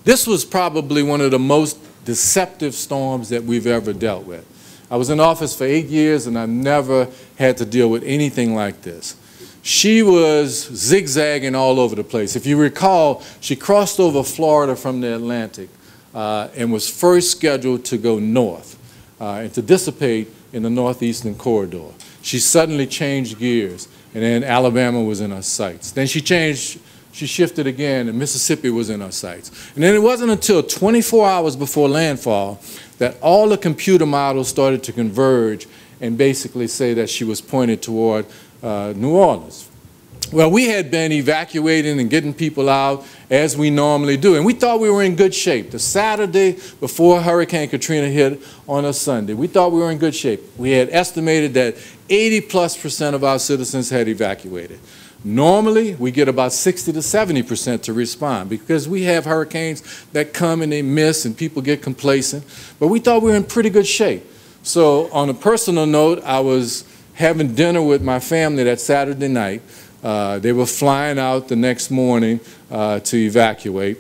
This was probably one of the most deceptive storms that we've ever dealt with. I was in office for 8 years, and I've never had to deal with anything like this. She was zigzagging all over the place. If you recall, she crossed over Florida from the Atlantic and was first scheduled to go north and to dissipate in the northeastern corridor. She suddenly changed gears, and then Alabama was in her sights. Then she shifted again, and Mississippi was in her sights. And then it wasn't until 24 hours before landfall that all the computer models started to converge and basically say that she was pointed toward New Orleans. Well, we had been evacuating and getting people out as we normally do, and we thought we were in good shape. The Saturday before Hurricane Katrina hit on a Sunday, we thought we were in good shape. We had estimated that 80+% of our citizens had evacuated. Normally, we get about 60 to 70% to respond because we have hurricanes that come and they miss and people get complacent, but we thought we were in pretty good shape. So on a personal note, I was having dinner with my family that Saturday night. They were flying out the next morning to evacuate.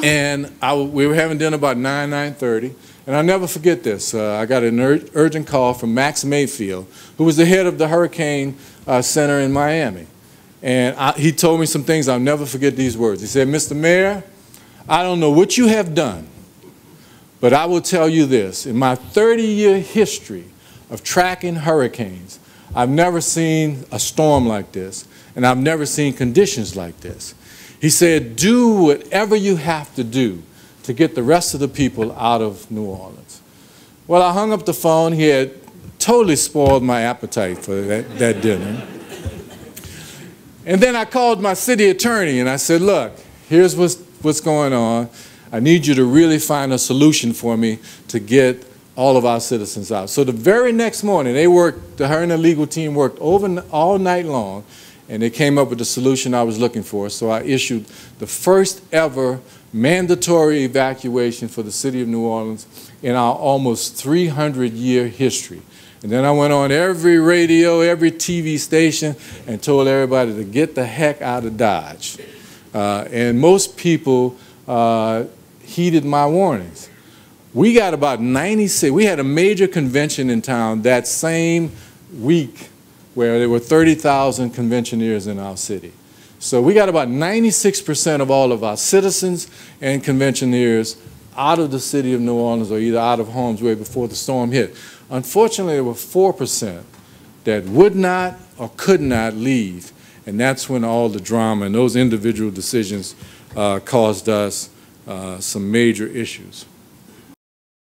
And we were having dinner about 9:30. And I'll never forget this. I got an urgent call from Max Mayfield, who was the head of the Hurricane Center in Miami. And he told me some things. I'll never forget these words. He said, "Mr. Mayor, I don't know what you have done, but I will tell you this. In my 30-year history of tracking hurricanes, I've never seen a storm like this, and I've never seen conditions like this." He said, "Do whatever you have to do to get the rest of the people out of New Orleans." Well, I hung up the phone. He had totally spoiled my appetite for that dinner. And then I called my city attorney and I said, "Look, here's what's going on. I need you to really find a solution for me to get all of our citizens out." So the very next morning, her and the legal team worked all night long, and they came up with the solution I was looking for. So I issued the first ever mandatory evacuation for the city of New Orleans in our almost 300-year history. And then I went on every radio, every TV station, and told everybody to get the heck out of Dodge. And most people heeded my warnings. We got about 96. We had a major convention in town that same week where there were 30,000 conventioneers in our city. So we got about 96% of all of our citizens and conventioneers out of the city of New Orleans or either out of harm's way before the storm hit. Unfortunately, there were 4% that would not or could not leave, and that's when all the drama and those individual decisions caused us some major issues.